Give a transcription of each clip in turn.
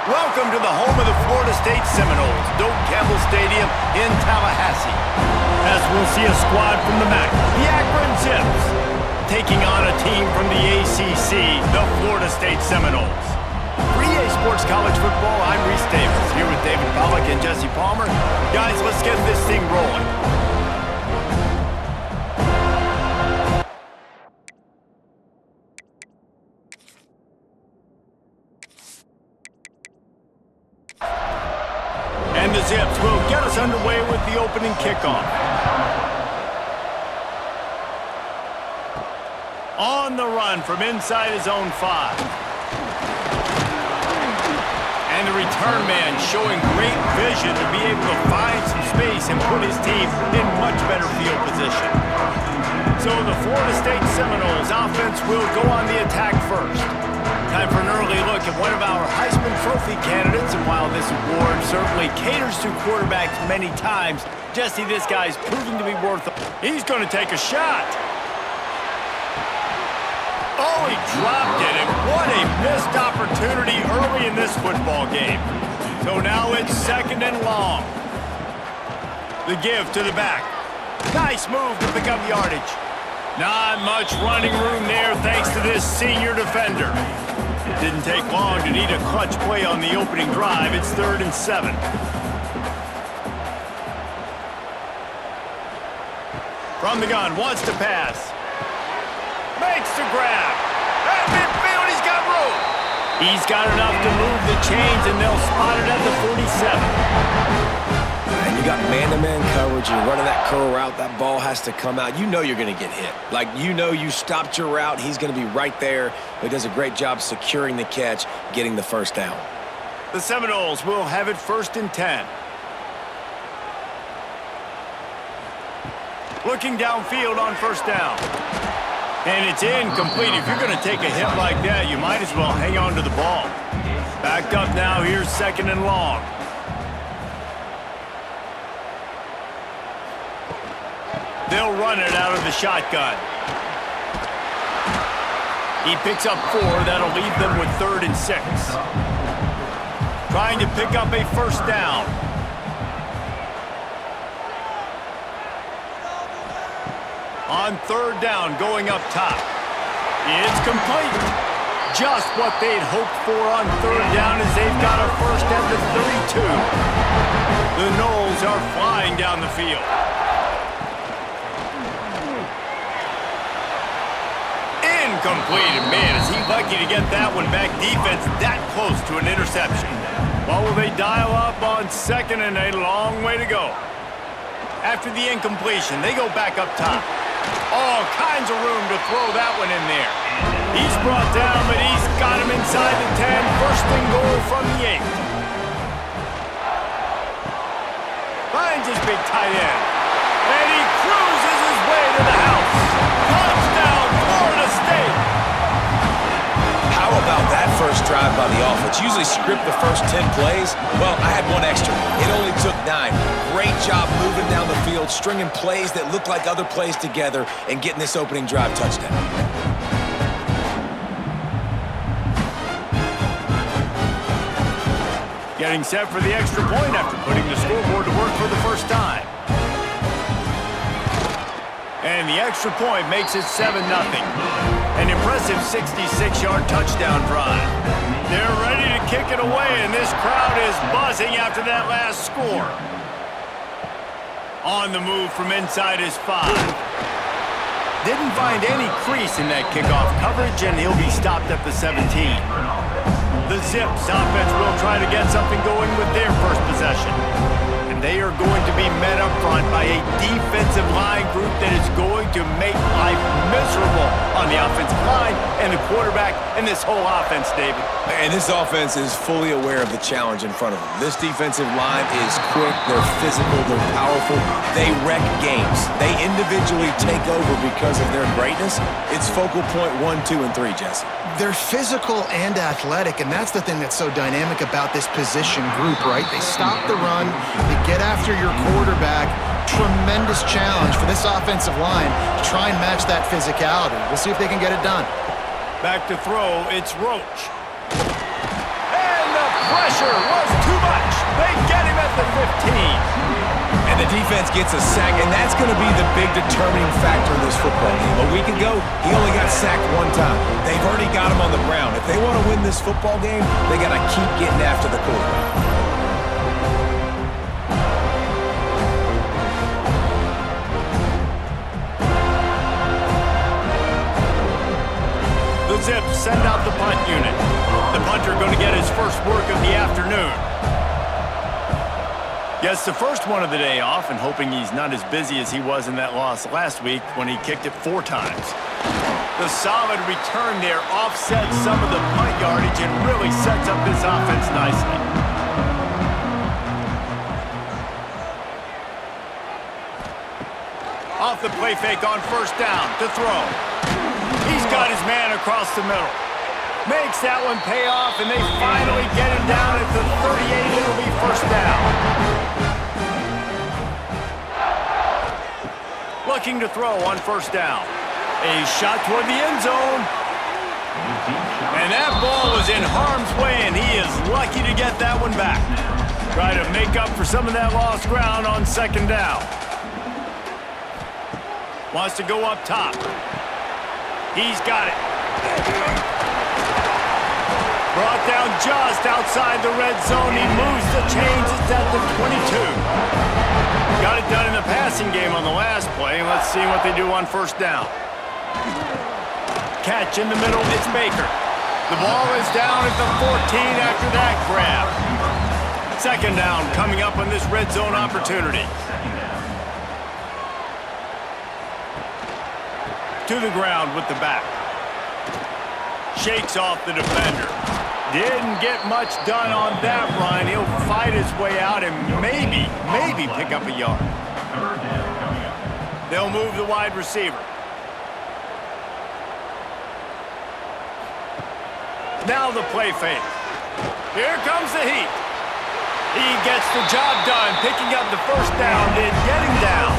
Welcome to the home of the Florida State Seminoles, Doak Campbell Stadium in Tallahassee. As we'll see a squad from the MAC, the Akron Zips, taking on a team from the ACC, the Florida State Seminoles. For EA Sports College Football, I'm Reese Davis, here with David Pollack and Jesse Palmer. Guys, let's get this thing rolling. And the Zips will get us underway with the opening kickoff. On the run from inside his own 5. And the return man showing great vision to be able to find some space and put his team in much better field position. So the Florida State Seminoles offense will go on the attack first. Time for an early look at one of our Heisman Trophy candidates, and while this award certainly caters to quarterbacks many times, Jesse, this guy's proving to be worth it. He's going to take a shot. Oh, he dropped it, and what a missed opportunity early in this football game. So now it's 2nd and long. The give to the back. Nice move to pick up yardage. Not much running room there thanks to this senior defender. Didn't take long to need a clutch play on the opening drive. It's 3rd and 7. From the gun, wants to pass. Makes the grab. At midfield, he's got room. He's got enough to move the chains, and they'll spot it at the 47. And you got man-to-man coverage. You're running that curl route. That ball has to come out. You know you're going to get hit. Like, you know you stopped your route. He's going to be right there. He does a great job securing the catch, getting the first down. The Seminoles will have it 1st and 10. Looking downfield on 1st down. And it's incomplete. If you're going to take a hit like that, you might as well hang on to the ball. Back up now. Here's 2nd and long. They'll run it out of the shotgun. He picks up 4. That'll leave them with 3rd and 6. Trying to pick up a 1st down. On 3rd down, going up top. It's complete. Just what they'd hoped for on 3rd down as they've got a first at the 32. The Noles are flying down the field. Incomplete. Man, is he lucky to get that one back. Defense that close to an interception. Well, will they dial up on 2nd and a long way to go? After the incompletion, they go back up top. All kinds of room to throw that one in there. He's brought down, but he's got him inside the 10. 1st and goal from the 8. Finds his big tight end. And he cruises his way to the house. Touchdown, Florida State. How about that first drive by the offense? Usually script the first 10 plays. Well, I had one extra. It only took 9. Great job moving down the field, stringing plays that look like other plays together, and getting this opening drive touchdown. Getting set for the extra point after putting the scoreboard to work for the first time. And the extra point makes it 7-0. An impressive 66-yard touchdown drive. They're ready to kick it away, and this crowd is buzzing after that last score. On the move from inside his 5. Didn't find any crease in that kickoff coverage, and he'll be stopped at the 17. The Zips offense will try to get something going with their first possession. And they are going to be met up front by a defensive line group that is going to make life miserable on the offensive line and the quarterback and this whole offense, David. And this offense is fully aware of the challenge in front of them. This defensive line is quick, they're physical, they're powerful, they wreck games. They individually take over because of their greatness. It's focal point 1, 2, and 3, Jesse. They're physical and athletic, and that's the thing that's so dynamic about this position group, right? They stop the run, they get after your quarterback. Tremendous challenge for this offensive line to try and match that physicality. We'll see if they can get it done. Back to throw, it's Roach. And the pressure was too much. They get him at the 15. And the defense gets a sack, and that's going to be the big determining factor in this football game. A week ago, he only got sacked one time. They've already got him on the ground. If they want to win this football game, they got to keep getting after the quarterback. The Zips send out the punt unit. The punter going to get his first work of the afternoon. Gets the first one of the day off and hoping he's not as busy as he was in that loss last week when he kicked it 4 times. The solid return there offsets some of the punt yardage and really sets up this offense nicely. Off the play fake on first down to throw. He's got his man across the middle. Makes that one pay off, and they finally get him down at the 38. It'll be first down. Looking to throw on first down. A shot toward the end zone. And that ball was in harm's way, and he is lucky to get that one back. Try to make up for some of that lost ground on second down. Wants to go up top. He's got it. Brought down just outside the red zone. He moves the chains. It's at the 22. Got it done in the passing game on the last play. Let's see what they do on first down. Catch in the middle. It's Baker. The ball is down at the 14 after that grab. Second down coming up on this red zone opportunity. To the ground with the back. Shakes off the defender. Didn't get much done on that run. He'll fight his way out and maybe pick up a yard. They'll move the wide receiver. Now the play fake. Here comes the heat. He gets the job done, picking up the first down, then getting down.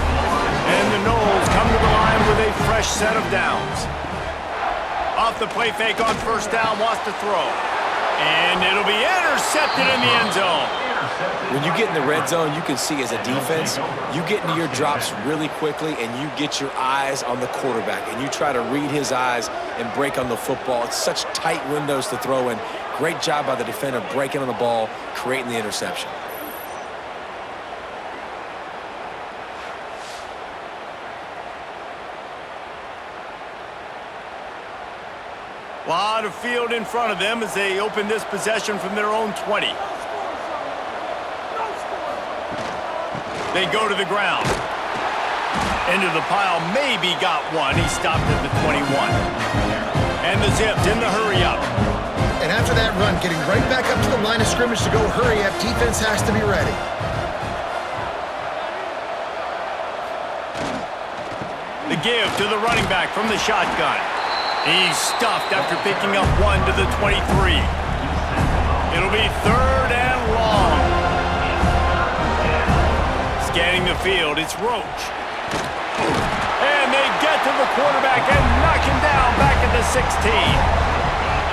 And the Noles come to the line with a fresh set of downs. Off the play fake on first down, wants to throw. And it'll be intercepted in the end zone. When you get in the red zone, you can see as a defense, you get into your drops really quickly and you get your eyes on the quarterback and you try to read his eyes and break on the football. It's such tight windows to throw in. Great job by the defender breaking on the ball, creating the interception. A lot of field in front of them as they open this possession from their own 20. They go to the ground. Into the pile, maybe got one. He stopped at the 21. And the Zips in the hurry up. And after that run, getting right back up to the line of scrimmage to go hurry up, defense has to be ready. The give to the running back from the shotgun. He's stuffed after picking up one to the 23. It'll be third and long. Scanning the field, it's Roach. And they get to the quarterback and knock him down back at the 16.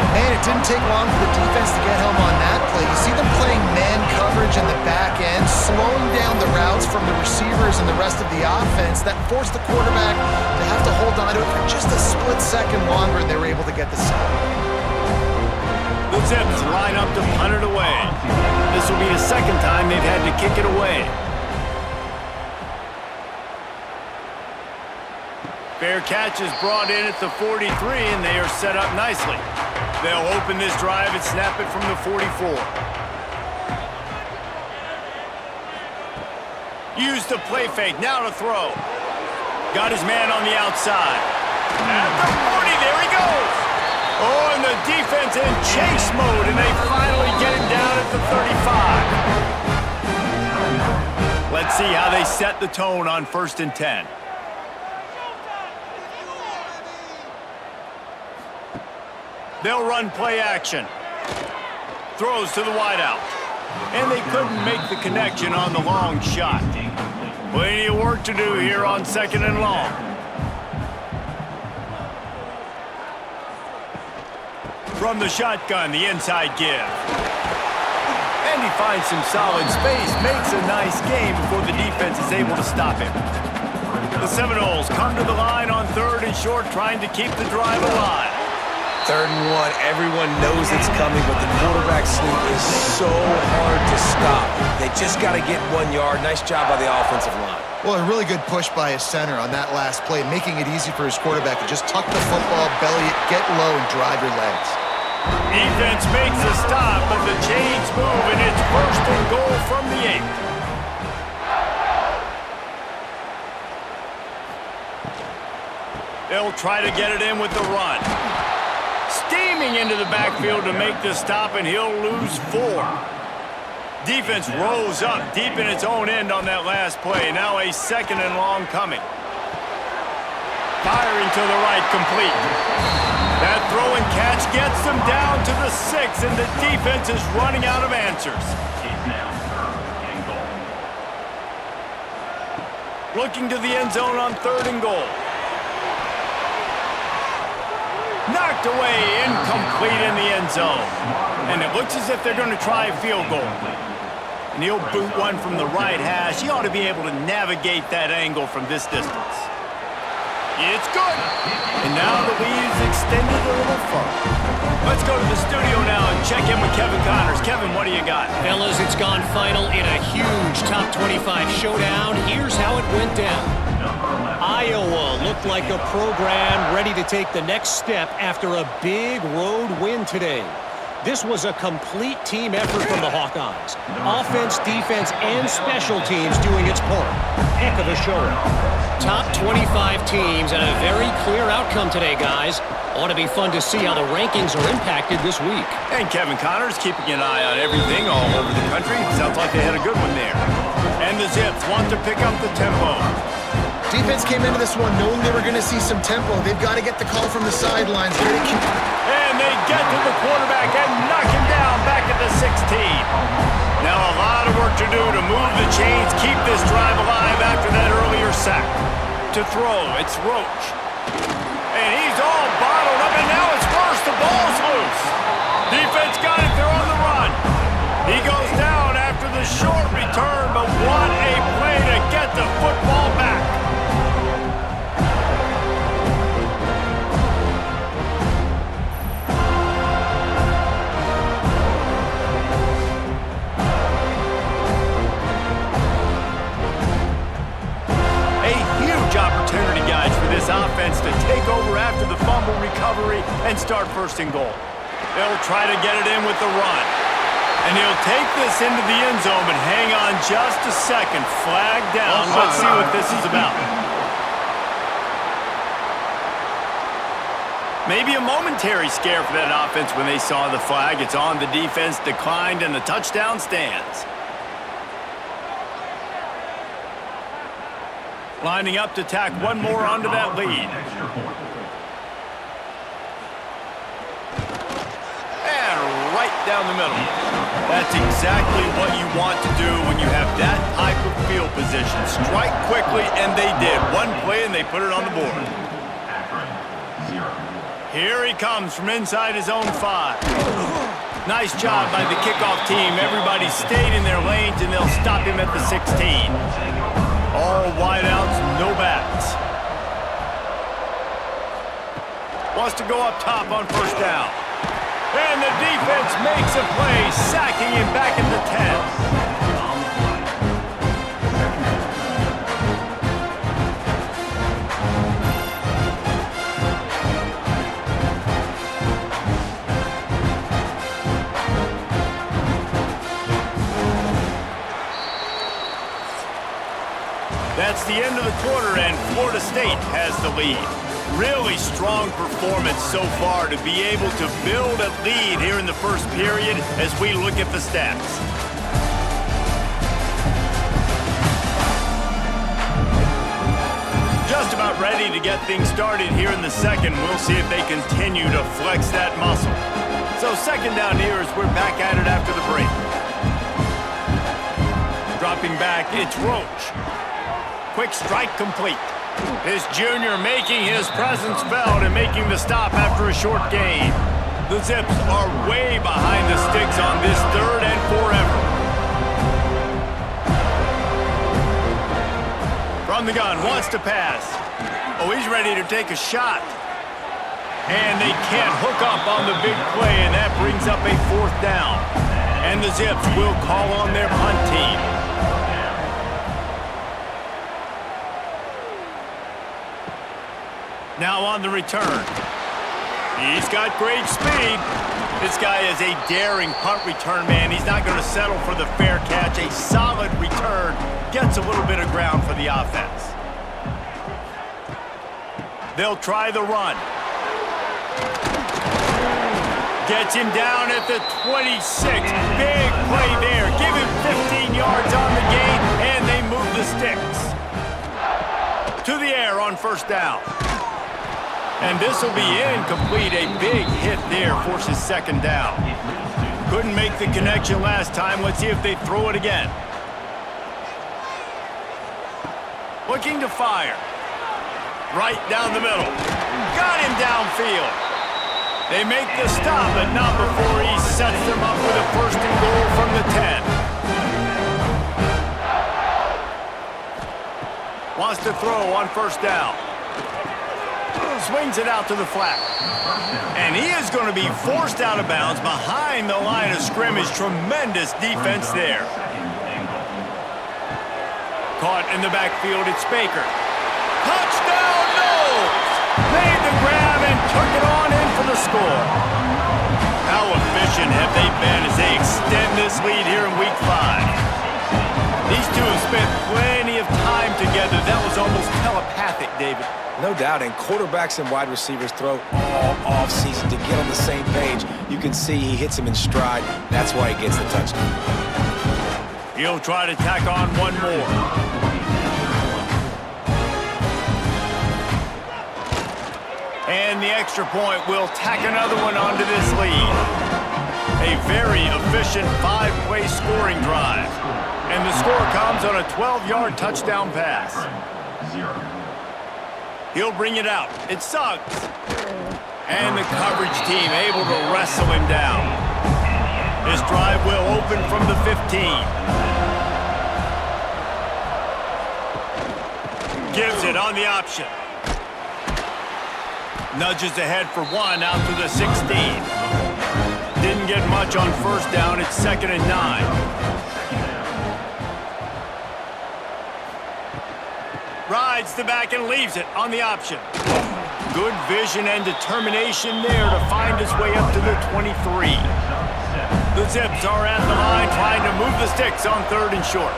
Man, it didn't take long for the defense to get home on that play. You see them playing man coverage in the back end, slowing down the routes from the receivers and the rest of the offense. That forced the quarterback to have to hold on to it for just a split second longer, and they were able to get the sack. The Zips line up to punt it away. This will be the second time they've had to kick it away. Fair catch is brought in at the 43, and they are set up nicely. They'll open this drive and snap it from the 44. Use the play fake, now to throw. Got his man on the outside. At the 40, there he goes. Oh, and the defense in chase mode, and they finally get him down at the 35. Let's see how they set the tone on 1st and 10. They'll run play action. Throws to the wideout. And they couldn't make the connection on the long shot. Plenty of work to do here on 2nd and long. From the shotgun, the inside give. he finds some solid space, makes a nice game before the defense is able to stop him. The Seminoles come to the line on 3rd and short, trying to keep the drive alive. 3rd and 1, everyone knows it's coming, but the quarterback sneak is so hard to stop. They just got to get 1 yard. Nice job by the offensive line. Well, a really good push by his center on that last play, making it easy for his quarterback to just tuck the football, belly it, get low, and drive your legs. Defense makes a stop, but the chains move, and it's 1st and goal from the 8. They'll try to get it in with the run. Steaming into the backfield to make the stop, and he'll lose 4. Defense rose up deep in its own end on that last play. Now a 2nd and long coming. Firing to the right, complete. That throw and catch gets them down to the 6, and the defense is running out of answers. Looking to the end zone on 3rd and goal. Knocked away, incomplete in the end zone. And it looks as if they're going to try a field goal. And he'll boot one from the right hash. He ought to be able to navigate that angle from this distance. It's good. And now the lead is extended a little further. Let's go to the studio now and check in with Kevin Connors. Kevin, what do you got? Fellas, it's gone final in a huge top 25 showdown. Here's how it went down. Iowa looked like a program ready to take the next step after a big road win today. This was a complete team effort from the Hawkeyes. Offense, defense, and special teams doing its part. Heck of a showing. Top 25 teams and a very clear outcome today, guys. Ought to be fun to see how the rankings are impacted this week. And Kevin Connors keeping an eye on everything all over the country. Sounds like they had a good one there. And the Zips want to pick up the tempo. Defense came into this one knowing they were going to see some tempo. They've got to get the call from the sidelines. And they get to the quarterback and knock him down back at the 16. Now a lot of work to do to move the chains, keep this drive alive after that earlier sack. To throw, it's Roach. And he's all bottled up, and now it's worse. The ball's loose. Defense got it. They're on the run. He goes down after the short return, but what a play to get the football back. Opportunity, guys, for this offense to take over after the fumble recovery and start 1st and goal. They'll try to get it in with the run. And he'll take this into the end zone, but hang on just a second. Flag down. Let's see what this is about. Maybe a momentary scare for that offense when they saw the flag. It's on, the defense declined, and the touchdown stands. Lining up to tack one more onto that lead. And right down the middle. That's exactly what you want to do when you have that type of field position. Strike quickly, and they did. One play, and they put it on the board. Here he comes from inside his own 5. Nice job by the kickoff team. Everybody stayed in their lanes, and they'll stop him at the 16. All wideouts, no backs. Wants to go up top on 1st down. And the defense makes a play, sacking him back at the 10. That's the end of the quarter, and Florida State has the lead. Really strong performance so far to be able to build a lead here in the 1st period as we look at the stats. Just about ready to get things started here in the 2nd. We'll see if they continue to flex that muscle. So 2nd down here as we're back at it after the break. Dropping back, it's Roach. Quick strike complete. This junior making his presence felt and making the stop after a short gain. The Zips are way behind the sticks on this 3rd and forever. From the gun, wants to pass. Oh, he's ready to take a shot. And they can't hook up on the big play, and that brings up a 4th down. And the Zips will call on their punt team. Now on the return. He's got great speed. This guy is a daring punt return man. He's not going to settle for the fair catch. A solid return gets a little bit of ground for the offense. They'll try the run. Gets him down at the 26. Big play there. Give him 15 yards on the gain, and they move the sticks. To the air on 1st down. And this will be incomplete. A big hit there forces 2nd down. Couldn't make the connection last time. Let's see if they throw it again. Looking to fire. Right down the middle. Got him downfield. They make the stop, but not before he sets them up with a 1st and goal from the 10. Wants to throw on 1st down. Swings it out to the flat. And he is going to be forced out of bounds behind the line of scrimmage. Tremendous defense there. Caught in the backfield, it's Baker. Touchdown, Noles! Made the grab and took it on in for the score. How efficient have they been as they extend this lead here in Week 5? These two have spent plenty of time together. That was almost telepathic, David. No doubt, and quarterbacks and wide receivers throw all offseason to get on the same page. You can see he hits him in stride. That's why he gets the touchdown. He'll try to tack on one more. And the extra point will tack another one onto this lead. A very efficient 5-play scoring drive. And the score comes on a 12-yard touchdown pass. He'll bring it out. It's Suggs. And the coverage team able to wrestle him down. This drive will open from the 15. Gives it on the option. Nudges ahead for 1 out to the 16. Didn't get much on 1st down. It's 2nd and 9. Rides the back and leaves it on the option. Good vision and determination there to find his way up to the 23. The Zips are at the line trying to move the sticks on 3rd and short.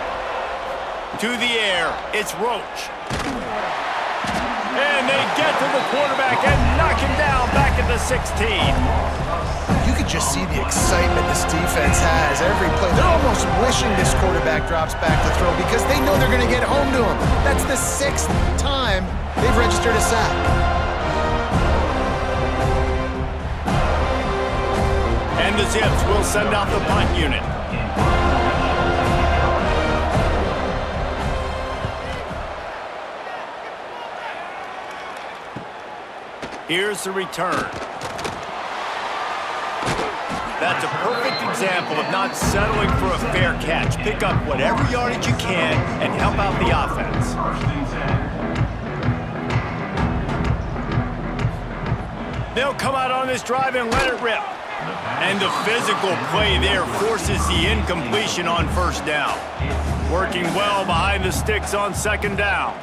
To the air, it's Roach. And they get to the quarterback and knock him down back at the 16. You could just see the excitement this defense has every play. They're almost wishing this quarterback drops back to throw because they know they're going to get home to him. That's the 6th time they've registered a sack. And the Zips will send out the punt unit. Here's the return. That's a perfect example of not settling for a fair catch. Pick up whatever yardage you can and help out the offense. They'll come out on this drive and let it rip. And the physical play there forces the incompletion on 1st down. Working well behind the sticks on 2nd down.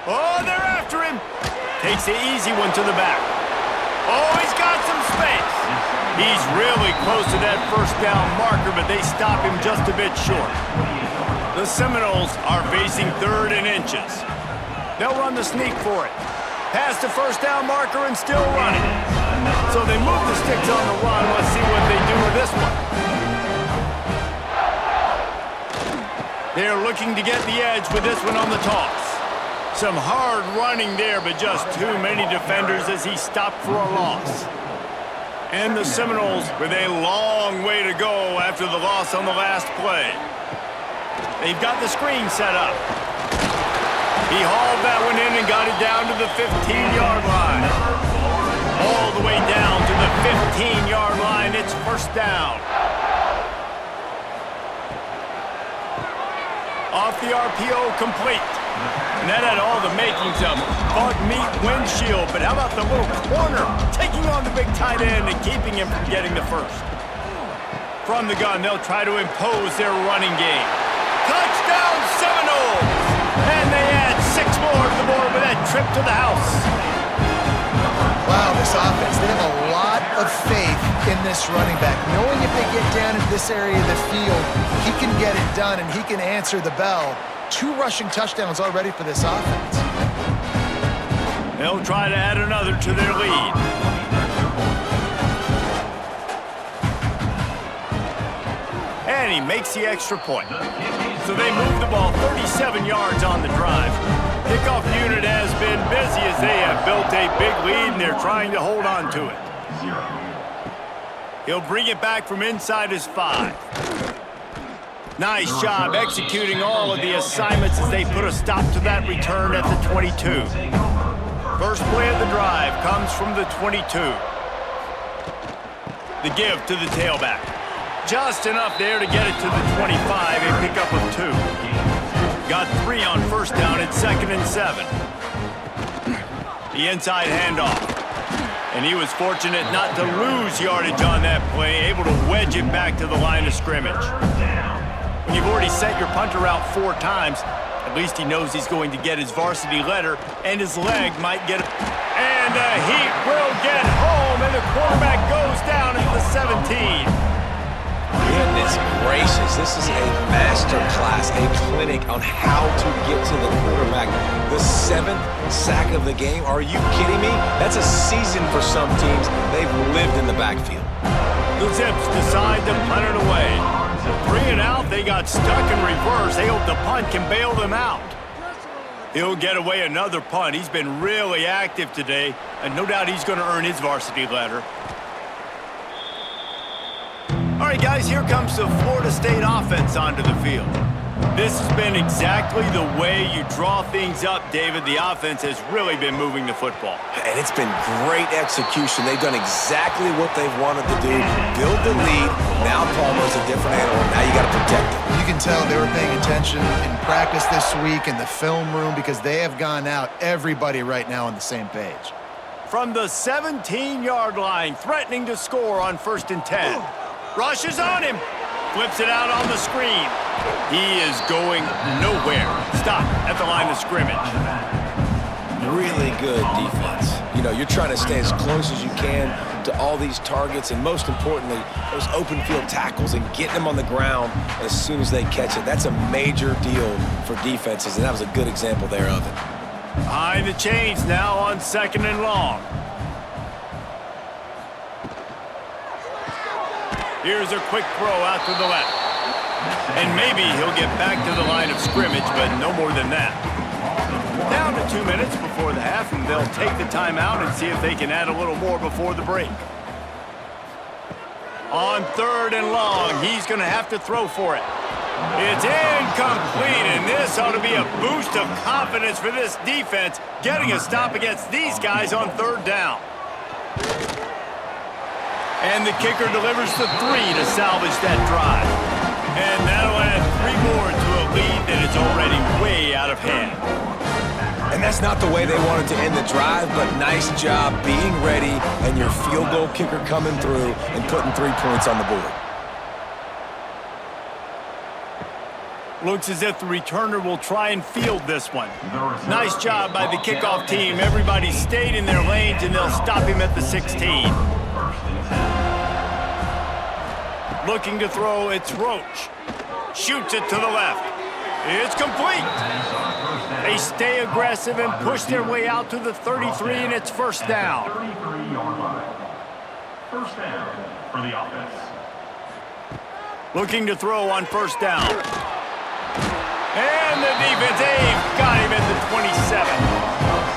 Oh, they're after him. Takes the easy one to the back. Oh, he's got some space. He's really close to that 1st down marker, but they stop him just a bit short. The Seminoles are facing 3rd and inches. They'll run the sneak for it. Past the 1st down marker and still running. So they move the sticks on the run. Let's see what they do with this one. They're looking to get the edge with this one on the toss. Some hard running there, but just too many defenders as he stopped for a loss. And the Seminoles with a long way to go after the loss on the last play. They've got the screen set up. He hauled that one in and got it down to the 15-yard line. All the way down to the 15-yard line. It's 1st down. Off the RPO, complete. And that had all the makings of bug meat windshield, but how about the little corner taking on the big tight end and keeping him from getting the first? From the gun, they'll try to impose their running game. Touchdown Seminoles! And they add 6 more to the board with that trip to the house. Wow, this offense, they have a lot of faith in this running back. Knowing if they get down into this area of the field, he can get it done and he can answer the bell. 2 rushing touchdowns already for this offense. They'll try to add another to their lead. And he makes the extra point. So they move the ball 37 yards on the drive. Kickoff unit has been busy as they have built a big lead and they're trying to hold on to it. He'll bring it back from inside his 5. Nice job executing all of the assignments as they put a stop to that return at the 22. First play of the drive comes from the 22. The give to the tailback. Just enough there to get it to the 25, a pickup of 2. Got 3 on first down at 2nd and 7. The inside handoff. And he was fortunate not to lose yardage on that play, able to wedge it back to the line of scrimmage. When you've already sent your punter out 4 times, at least he knows he's going to get his varsity letter, and his leg might get it. And he will get home, and the quarterback goes down at the 17. Goodness gracious, this is a master class, a clinic on how to get to the quarterback. The 7th sack of the game, are you kidding me? That's a season for some teams. They've lived in the backfield. The Zips decide to punt it away. 3 and out, they got stuck in reverse. They hope the punt can bail them out. He'll get away another punt. He's been really active today, and no doubt he's going to earn his varsity letter. All right, guys, here comes the Florida State offense onto the field. This has been exactly the way you draw things up, David. The offense has really been moving the football. And it's been great execution. They've done exactly what they've wanted to do. Build the lead. Now Palmer's a different animal. Now you got to protect him. You can tell they were paying attention in practice this week in the film room because they have gone out, everybody right now on the same page. From the 17-yard line, threatening to score on 1st and 10. Rushes on him. Flips it out on the screen. He is going nowhere. Stop at the line of scrimmage. Really good defense. You know, you're trying to stay as close as you can to all these targets, and most importantly, those open field tackles and getting them on the ground as soon as they catch it. That's a major deal for defenses, and that was a good example there of it. Behind the chains now on 2nd and long. Here's a quick throw out to the left. And maybe he'll get back to the line of scrimmage, but no more than that. Down to 2 minutes before the half, and they'll take the timeout and see if they can add a little more before the break. On 3rd and long, he's going to have to throw for it. It's incomplete, and this ought to be a boost of confidence for this defense, getting a stop against these guys on 3rd down. And the kicker delivers the 3 to salvage that drive. And that'll add 3 more to a lead that is already way out of hand. And that's not the way they wanted to end the drive, but nice job being ready and your field goal kicker coming through and putting 3 points on the board. Looks as if the returner will try and field this one. Nice job by the kickoff team. Everybody stayed in their lanes, and they'll stop him at the 16. Looking to throw, it's Roach. Shoots it to the left. It's complete. They stay aggressive and push their way out to the 33, and it's 1st down. 33-yard line. 1st down for the offense. Looking to throw on 1st down. And the defense, they've got him at the 27.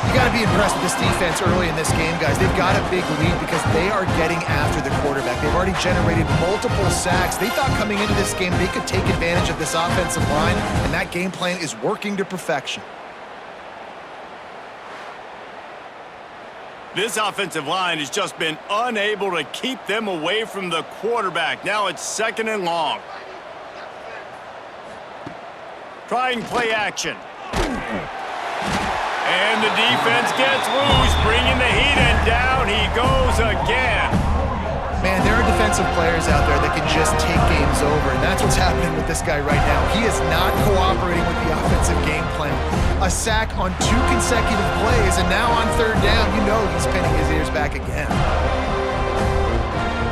You got to be impressed with this defense early in this game, guys. They've got a big lead because they are getting after the quarterback. They've already generated multiple sacks. They thought coming into this game they could take advantage of this offensive line, and that game plan is working to perfection. This offensive line has just been unable to keep them away from the quarterback. Now it's 2nd and long. Trying play action. And the defense gets loose, bringing the heat, and down he goes again. Man, there are defensive players out there that can just take games over, and that's what's happening with this guy right now. He is not cooperating with the offensive game plan. A sack on 2 consecutive plays, and now on 3rd down, you know he's pinning his ears back again.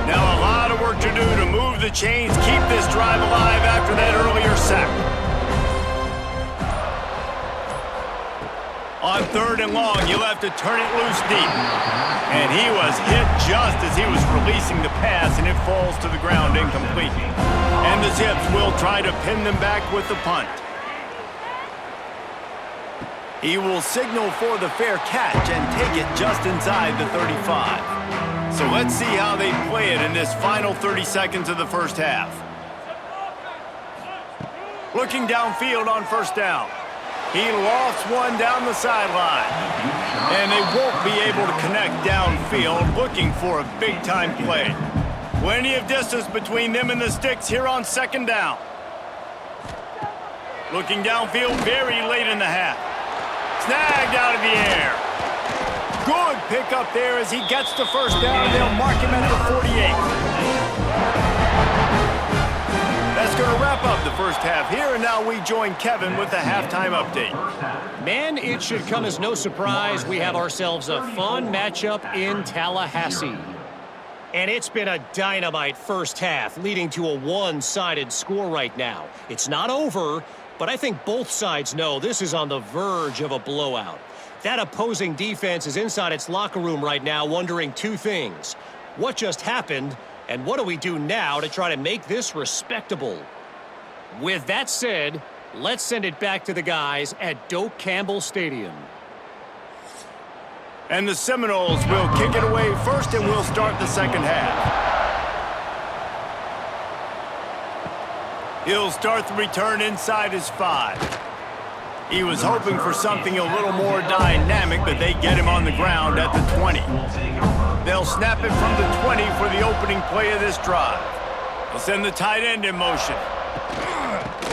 Now a lot of work to do to move the chains, keep this drive alive after that earlier sack. On 3rd and long, you'll have to turn it loose deep. And he was hit just as he was releasing the pass, and it falls to the ground incomplete. And the Zips will try to pin them back with the punt. He will signal for the fair catch and take it just inside the 35. So let's see how they play it in this final 30 seconds of the first half. Looking downfield on 1st down. He lofts one down the sideline. And they won't be able to connect downfield, looking for a big-time play. Plenty of distance between them and the sticks here on 2nd down. Looking downfield very late in the half. Snagged out of the air. Good pickup there as he gets to 1st down, and they'll mark him at the 48. That's going to wrap up the first half here, and now we join Kevin with the halftime update. Man, it should come as no surprise we have ourselves a fun matchup in Tallahassee. And it's been a dynamite first half, leading to a one-sided score right now. It's not over, but I think both sides know this is on the verge of a blowout. That opposing defense is inside its locker room right now wondering 2 things. What just happened, and what do we do now to try to make this respectable? With that said, let's send it back to the guys at Doak Campbell Stadium. And the Seminoles will kick it away first, and we'll start the second half. He'll start the return inside his 5. He was hoping for something a little more dynamic, but they get him on the ground at the 20. They'll snap it from the 20 for the opening play of this drive. They'll send the tight end in motion.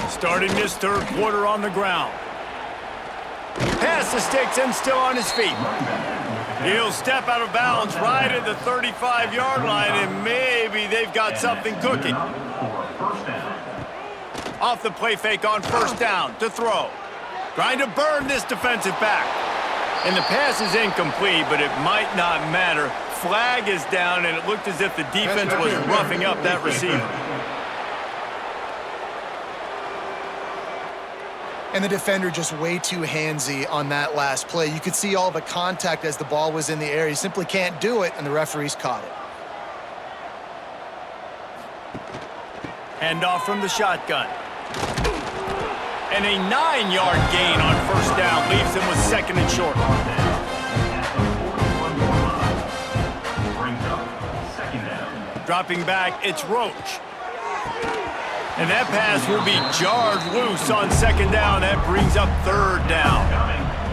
Starting this 3rd quarter on the ground. Pass the sticks and still on his feet. He'll step out of bounds right at the 35-yard line, and maybe they've got something cooking. Off the play fake on 1st down to throw. Trying to burn this defensive back. And the pass is incomplete, but it might not matter. Flag is down, and it looked as if the defense was roughing up that receiver. And the defender just way too handsy on that last play. You could see all the contact as the ball was in the air. He simply can't do it, and the referees caught it. Handoff from the shotgun. And a 9-yard gain on 1st down leaves him with 2nd and short. Dropping back, it's Roach. And that pass will be jarred loose on 2nd down. That brings up 3rd down.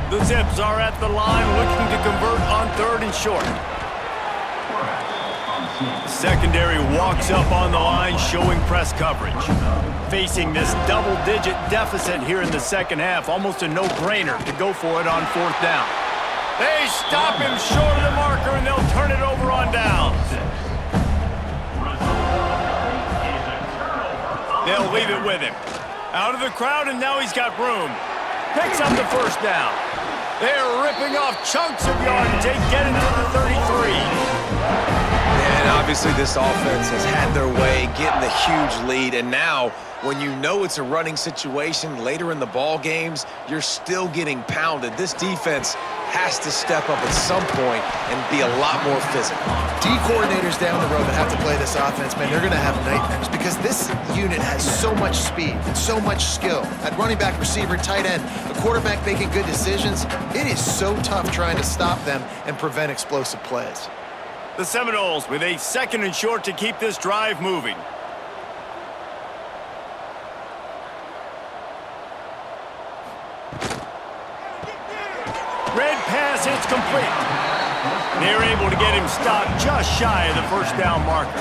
The Zips are at the line looking to convert on 3rd and short. The secondary walks up on the line showing press coverage. Facing this double-digit deficit here in the second half, almost a no-brainer to go for it on 4th down. They stop him short of the marker, and they'll turn it over on downs. They'll leave it with him. Out of the crowd, and now he's got room. Picks up the 1st down. They're ripping off chunks of yardage. They get into the 33. And obviously this offense has had their way, getting the huge lead, and now when you know it's a running situation later in the ball games, you're still getting pounded. This defense has to step up at some point and be a lot more physical. D coordinators down the road that have to play this offense, man, they're going to have nightmares because this unit has so much speed and so much skill. At running back, receiver, tight end, the quarterback making good decisions, it is so tough trying to stop them and prevent explosive plays. The Seminoles with a 2nd and short to keep this drive moving. Red pass, it's complete. They're able to get him stopped just shy of the 1st down marker.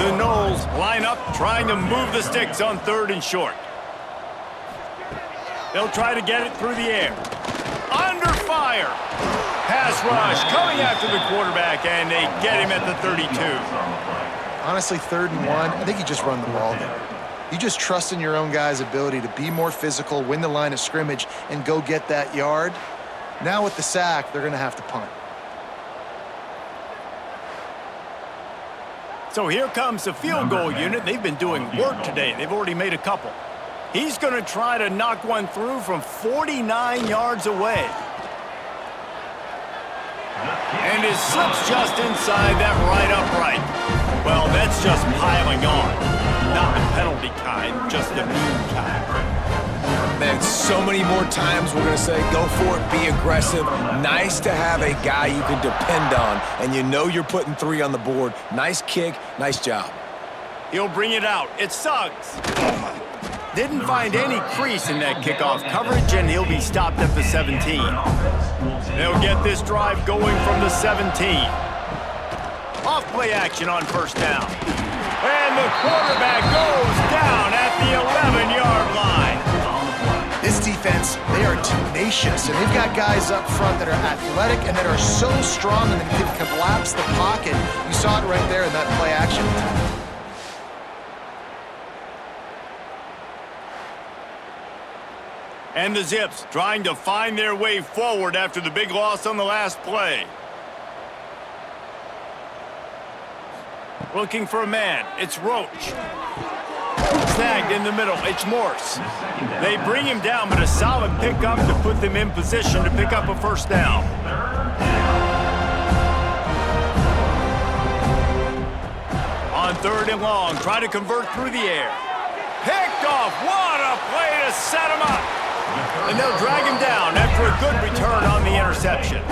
The Noles line up trying to move the sticks on 3rd and short. They'll try to get it through the air. fire. Pass rush coming after the quarterback, and they get him at the 32. Honestly, 3rd and 1, I think you just run the ball there. You just trust in your own guys' ability to be more physical, win the line of scrimmage, and go get that yard. Now with the sack, they're going to have to punt. So here comes the field goal unit. They've been doing work today. They've already made a couple. He's going to try to knock one through from 49 yards away. And his slips just inside that right upright. Well, that's just piling on. Not the penalty kind, just the mean kind. Man, so many more times we're going to say, go for it, be aggressive. Nice to have a guy you can depend on, and you know you're putting 3 on the board. Nice kick, nice job. He'll bring it out. It's Suggs. Didn't find any crease in that kickoff coverage, and he'll be stopped at the 17. They'll get this drive going from the 17. Off play action on 1st down. And the quarterback goes down at the 11-yard line. This defense, they are tenacious, and they've got guys up front that are athletic and that are so strong and that can collapse the pocket. You saw it right there in that play action. And the Zips trying to find their way forward after the big loss on the last play. Looking for a man. It's Roach. Snagged in the middle. It's Morse. They bring him down, but a solid pickup to put them in position to pick up a 1st down. On 3rd and long, try to convert through the air. Picked off. What a play to set him up. And they'll drag him down after a good return on the interception.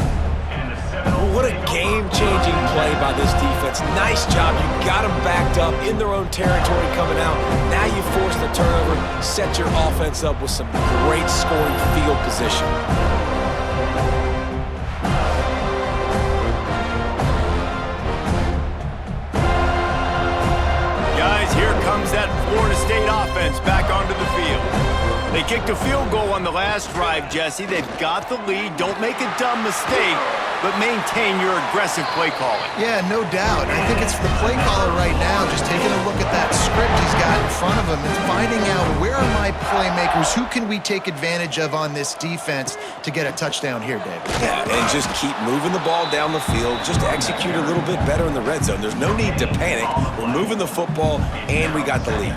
Well, what a game-changing play by this defense. Nice job. You got them backed up in their own territory coming out. Now you force the turnover, set your offense up with some great scoring field position. Guys, here comes that Florida State offense back onto the field. They kicked a field goal on the last drive, Jesse. They've got the lead. Don't make a dumb mistake, but maintain your aggressive play calling. Yeah, no doubt. I think it's the play caller right now just taking a look at that script he's got in front of him and finding out where are my playmakers, who can we take advantage of on this defense to get a touchdown here, David. Yeah, and just keep moving the ball down the field. Just execute a little bit better in the red zone. There's no need to panic. We're moving the football, and we got the lead.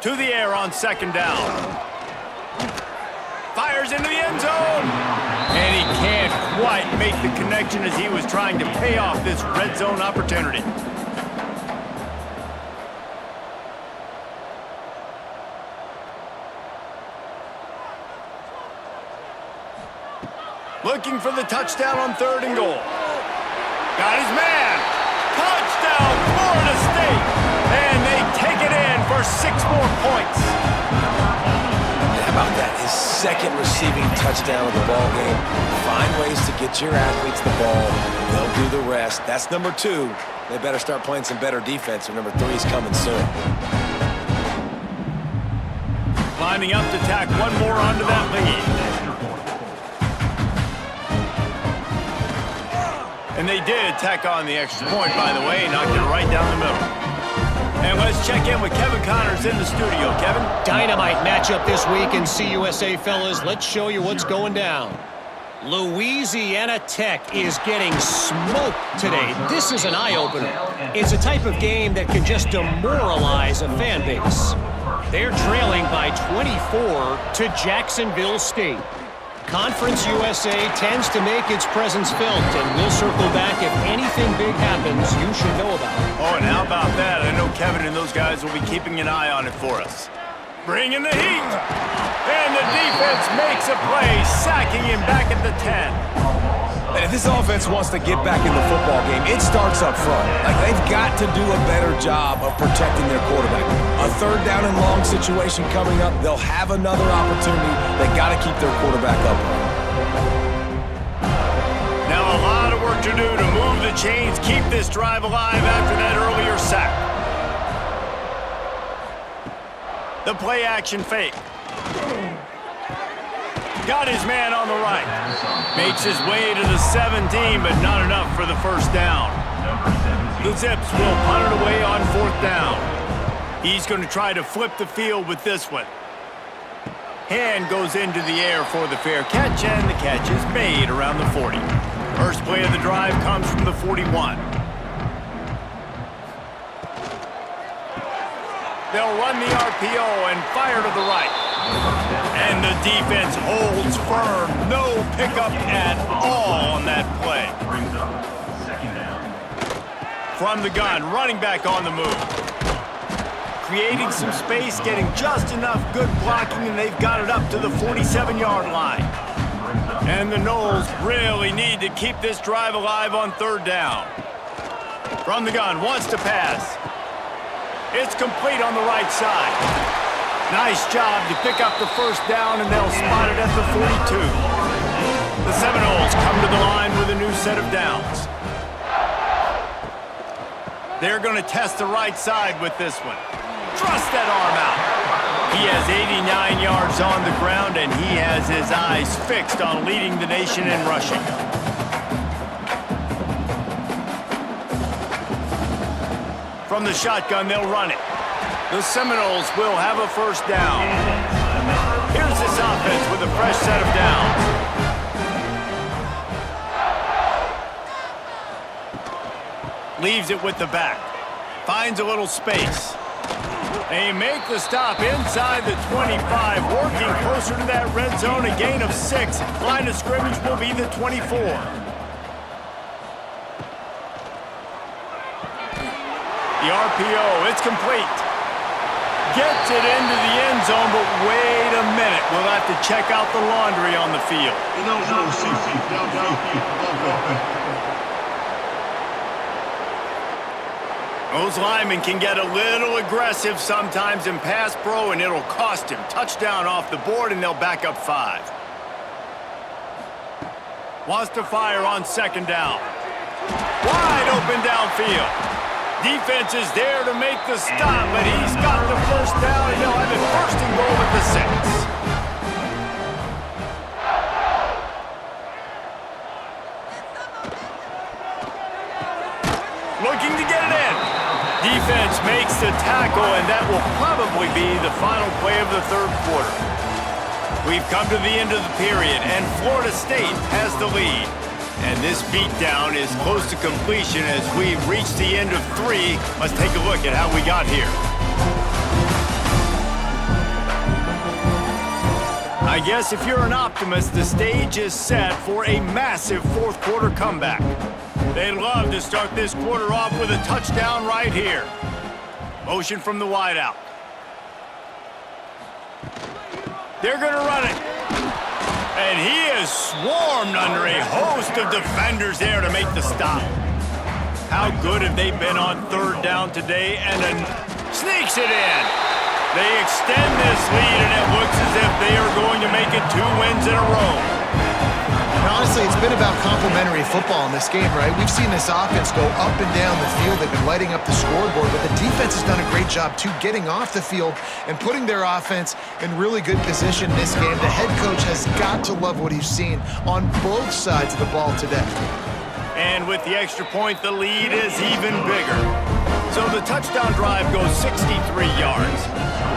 To the air on 2nd down. Fires into the end zone. And he can't quite make the connection as he was trying to pay off this red zone opportunity. Looking for the touchdown on 3rd and goal. Got his man. Touchdown, Florida State. And they take it in for 6 more points. How about that? His 2nd receiving touchdown of the ball game. Find ways to get your athletes the ball. They'll do the rest. That's number 2. They better start playing some better defense, or number 3 is coming soon. Lining up to tack one more onto that lead. And they did tack on the extra point, by the way, knocked it right down the middle. And let's check in with Kevin Connors in the studio. Kevin? Dynamite matchup this week in CUSA, fellas. Let's show you what's going down. Louisiana Tech is getting smoked today. This is an eye-opener. It's a type of game that can just demoralize a fan base. They're trailing by 24 to Jacksonville State. Conference USA tends to make its presence felt, and we'll circle back if anything big happens you should know about. Oh, and how about that? I know Kevin and those guys will be keeping an eye on it for us. Bring in the heat. And the defense makes a play, sacking him back at the 10. And if this offense wants to get back in the football game, it starts up front. Like, they've got to do a better job of protecting their quarterback. A 3rd down and long situation coming up, they'll have another opportunity. They got to keep their quarterback upright. Now a lot of work to do to move the chains, keep this drive alive after that earlier sack. The play action fake. Got his man on the right. Makes his way to the 17, but not enough for the first down. The Zips will punt it away on 4th down. He's going to try to flip the field with this one. Hand goes into the air for the fair catch, and the catch is made around the 40. First play of the drive comes from the 41. They'll run the RPO and fire to the right. And the defense holds firm. No pickup at all on that play. From the gun, running back on the move. Creating some space, getting just enough good blocking, and they've got it up to the 47-yard line. And the Noles really need to keep this drive alive on 3rd down. From the gun, wants to pass. It's complete on the right side. Nice job to pick up the first down, and they'll spot it at the 42. The Seminoles come to the line with a new set of downs. They're going to test the right side with this one. Thrust that arm out. He has 89 yards on the ground, and he has his eyes fixed on leading the nation in rushing. From the shotgun, they'll run it. The Seminoles will have a first down. Here's this offense with a fresh set of downs. Leaves it with the back. Finds a little space. They make the stop inside the 25, working closer to that red zone, a gain of 6. Line of scrimmage will be the 24. The RPO, it's complete. Gets it into the end zone, but wait a minute. We'll have to check out the laundry on the field. Those linemen can get a little aggressive sometimes in pass pro, and it'll cost him. Touchdown off the board, and they'll back up 5. Wants to fire on 2nd down. Wide open downfield. Defense is there to make the stop, but he's got the first down, and they'll have it 1st and goal at the 6. Looking to get it in. Defense makes the tackle, and that will probably be the final play of the 3rd quarter. We've come to the end of the period, and Florida State has the lead. And this beatdown is close to completion as we've reached the end of 3. Let's take a look at how we got here. I guess if you're an optimist, the stage is set for a massive 4th quarter comeback. They'd love to start this quarter off with a touchdown right here. Motion from the wideout. They're going to run it. And he is swarmed under a host of defenders there to make the stop. How good have they been on 3rd down today? And then sneaks it in. They extend this lead, and it looks as if they are going to make it 2 wins in a row. And honestly, it's been about complementary football in this game, right? We've seen this offense go up and down the field. They've been lighting up the scoreboard, but the defense has done a great job, too, getting off the field and putting their offense in really good position in this game. The head coach has got to love what he's seen on both sides of the ball today. And with the extra point, the lead is even bigger. So the touchdown drive goes 63 yards.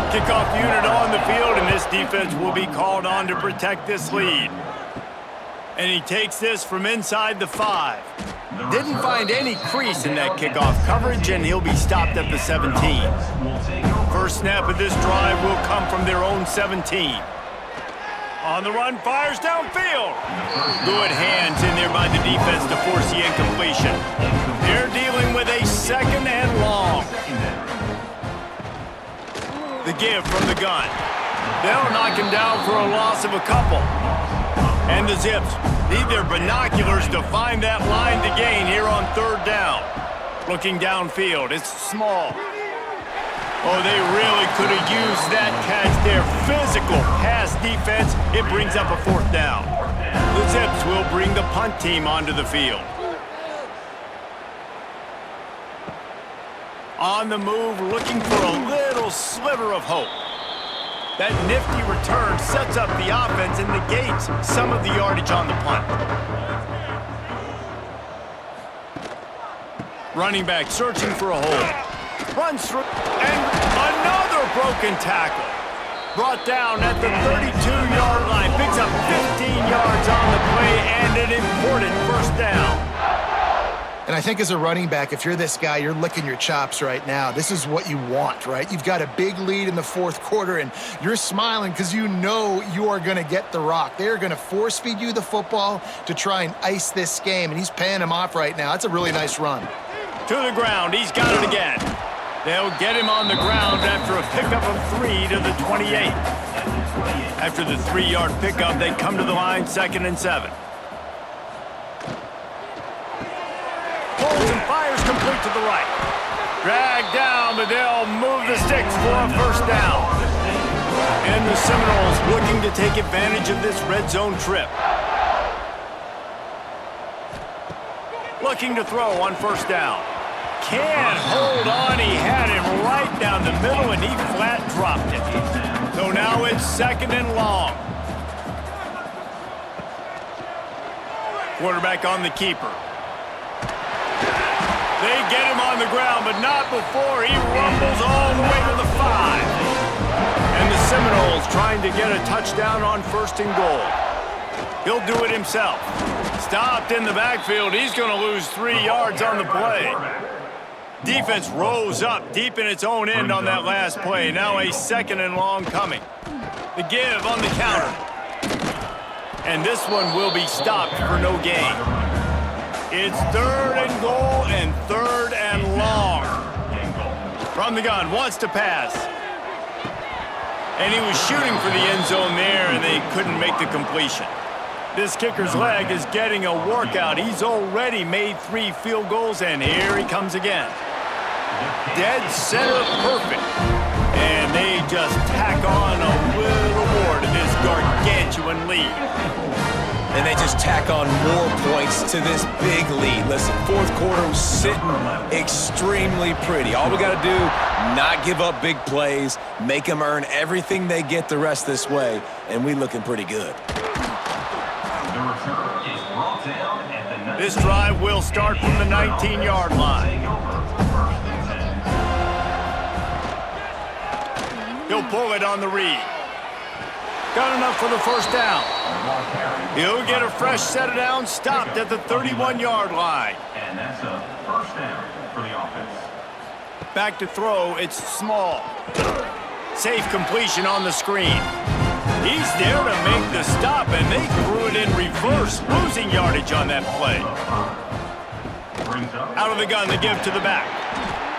Kickoff unit on the field, and this defense will be called on to protect this lead. And he takes this from inside the 5. Didn't find any crease in that kickoff coverage, and he'll be stopped at the 17. First snap of this drive will come from their own 17. On the run, fires downfield. Good hands in there by the defense to force the incompletion. They're dealing with a 2nd and long. The give from the gun. They'll knock him down for a loss of a couple. And the Zips need their binoculars to find that line to gain here on 3rd down. Looking downfield, it's small. Oh, they really could have used that catch there. Physical pass defense, it brings up a 4th down. The Zips will bring the punt team onto the field. On the move, looking for a little sliver of hope. That nifty return sets up the offense and negates some of the yardage on the punt. Running back searching for a hole. Runs through, and another broken tackle. Brought down at the 32-yard line. Picks up 15 yards on the play and an important first down. And I think as a running back, if you're this guy, you're licking your chops right now. This is what you want, right? You've got a big lead in the fourth quarter, and you're smiling because you know you are going to get the rock. They're going to force-feed you the football to try and ice this game, and he's paying him off right now. That's a really nice run. To the ground. He's got it again. They'll get him on the ground after a pickup of 3 to the 28. After the 3-yard pickup, they come to the line, 2nd and 7. Pulls and fires complete to the right. Dragged down, but they'll move the sticks for a first down. And the Seminoles looking to take advantage of this red zone trip. Looking to throw on first down. Can't hold on. He had him right down the middle, and he flat dropped it. So now it's 2nd and long. Quarterback on the keeper. They get him on the ground, but not before he rumbles all the way to the 5. And the Seminoles trying to get a touchdown on 1st and goal. He'll do it himself. Stopped in the backfield. He's going to lose 3 yards on the play. Defense rose up deep in its own end on that last play. Now a 2nd and long coming. The give on the counter. And this one will be stopped for no gain. It's 3rd and goal and 3rd and long. From the gun, wants to pass. And he was shooting for the end zone there, and they couldn't make the completion. This kicker's leg is getting a workout. He's already made 3 field goals, and here he comes again. Dead center perfect. And they just tack on a little more to this gargantuan lead. And they just tack on more points to this big lead. Listen, fourth quarter was sitting extremely pretty. All we got to do, not give up big plays, make them earn everything they get the rest this way, and we looking pretty good. This drive will start from the 19-yard line. He'll pull it on the read. Got enough for the first down. He'll get a fresh set of downs, stopped at the 31-yard line. And that's a first down for the offense. Back to throw, it's small. Safe completion on the screen. He's there to make the stop, and they threw it in reverse, losing yardage on that play. Out of the gun, the give to the back.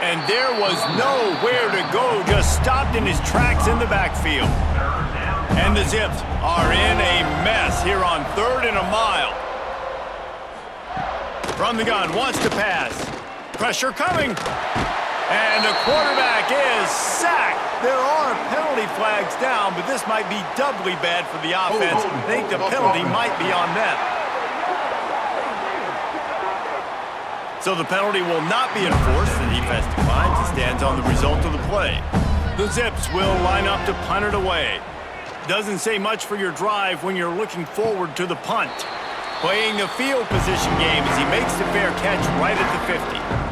And there was nowhere to go, just stopped in his tracks in the backfield. And the Zips are in a mess here on 3rd and a mile. From the gun, wants to pass. Pressure coming. And the quarterback is sacked. There are penalty flags down, but this might be doubly bad for the offense. I think the penalty might be on them. So the penalty will not be enforced. The defense declines and stands on the result of the play. The Zips will line up to punt it away. Doesn't say much for your drive when you're looking forward to the punt. Playing the field position game as he makes the fair catch right at the 50.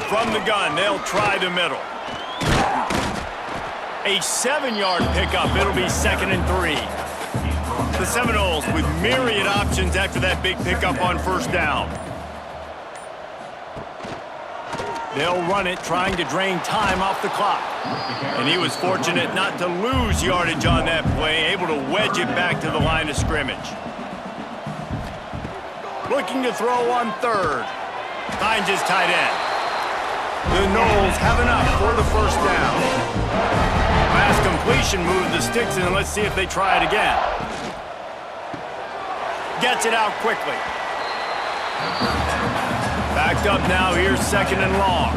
From the gun, they'll try the middle. A 7-yard pickup. It'll be 2nd and 3. The Seminoles with myriad options after that big pickup on first down. They'll run it, trying to drain time off the clock. And he was fortunate not to lose yardage on that play, able to wedge it back to the line of scrimmage. Looking to throw on 3rd. Finds his tight end. The Noles have enough for the first down. Last completion moved the sticks, and let's see if they try it again. Gets it out quickly. Backed up now, here's 2nd and long.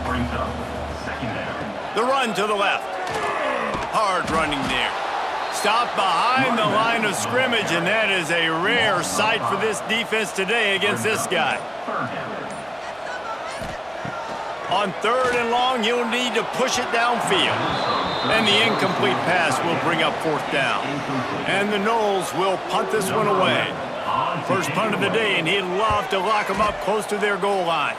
Brings up 2nd down. The run to the left. Hard running there. Stopped behind the line of scrimmage, and that is a rare sight for this defense today against this guy. On 3rd and long, you'll need to push it downfield. And the incomplete pass will bring up 4th down. And the Noles will punt this one away. First punt of the day, and he'd love to lock them up close to their goal line.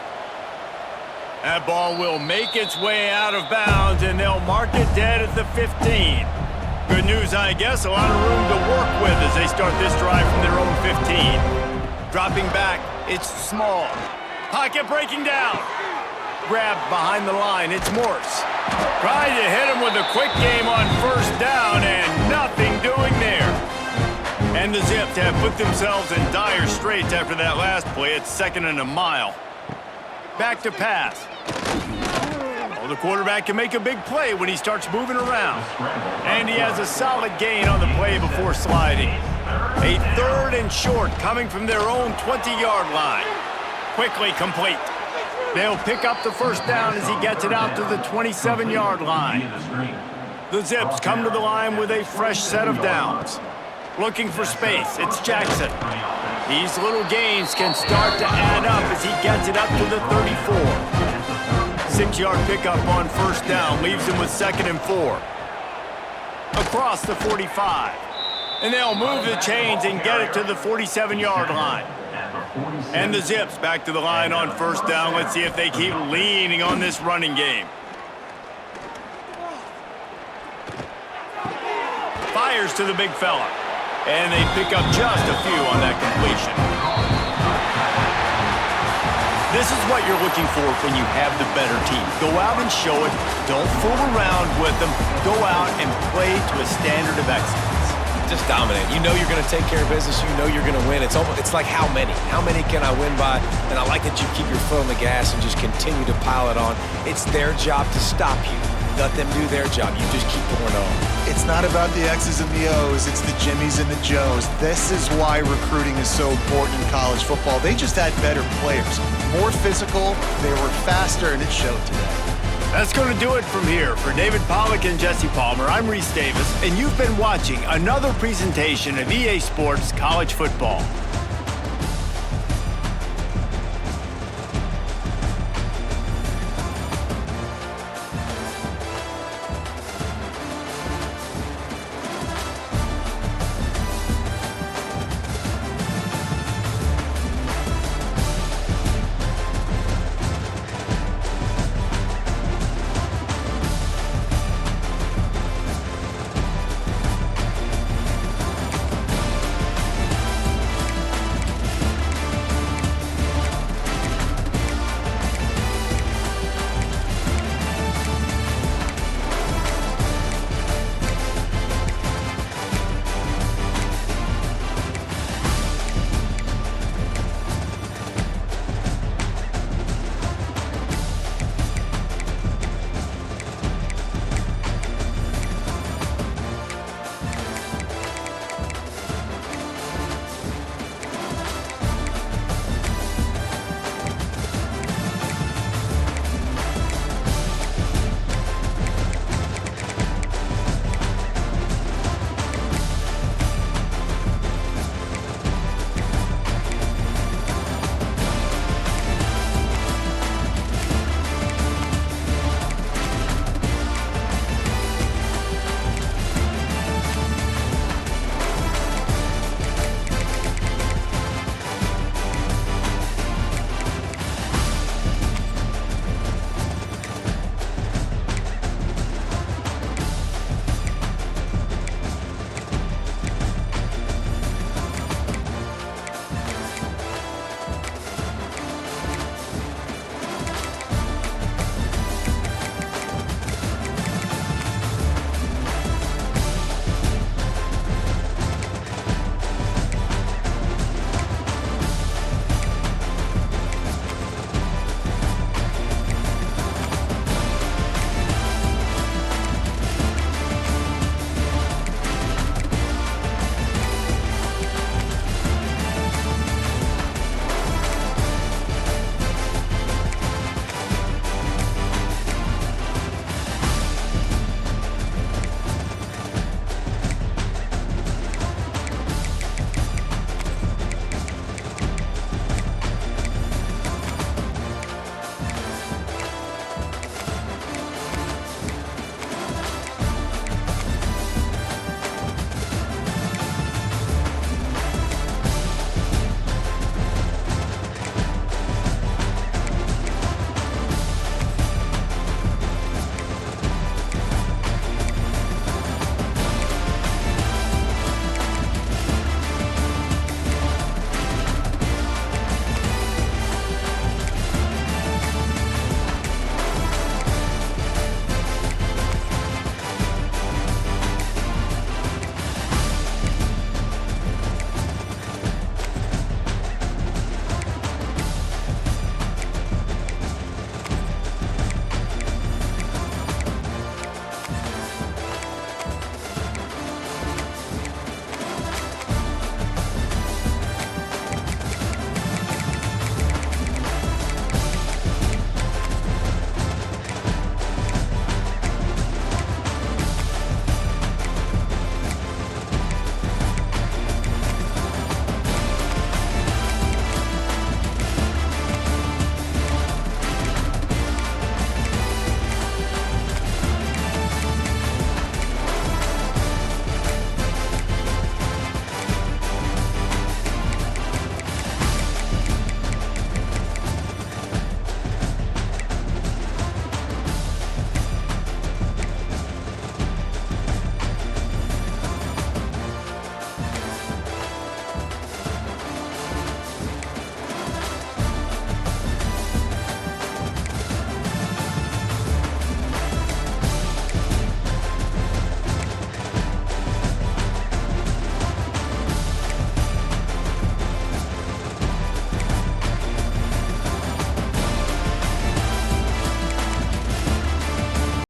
That ball will make its way out of bounds, and they'll mark it dead at the 15. Good news, I guess. A lot of room to work with as they start this drive from their own 15. Dropping back, it's small. Pocket breaking down. Grabbed behind the line, it's Morse. Trying to hit him with a quick game on 1st down, and nothing doing there. And the Zips have put themselves in dire straits after that last play. It's 2nd and a mile. Back to pass. Well, the quarterback can make a big play when he starts moving around. And he has a solid gain on the play before sliding. A 3rd and short coming from their own 20-yard line. Quickly complete. They'll pick up the 1st down as he gets it out to the 27-yard line. The Zips come to the line with a fresh set of downs. Looking for space, it's Jackson. These little gains can start to add up as he gets it up to the 34. 6-yard pickup on 1st down leaves him with 2nd and 4. Across the 45. And they'll move the chains and get it to the 47-yard line. And the Zips back to the line on 1st down. Let's see if they keep leaning on this running game. Fires to the big fella. And they pick up just a few on that completion. This is what you're looking for when you have the better team. Go out and show it. Don't fool around with them. Go out and play to a standard of excellence. Just dominate. You know you're going to take care of business. You know you're going to win. It's like how many? How many can I win by? And I like that you keep your foot on the gas and just continue to pile it on. It's their job to stop you. Let them do their job. You just keep going on. It's not about the X's and the O's. It's the Jimmies and the Joes. This is why recruiting is so important in college football. They just had better players. More physical, they were faster, and it showed today. That's going to do it from here. For David Pollack and Jesse Palmer, I'm Reese Davis, and you've been watching another presentation of EA Sports College Football.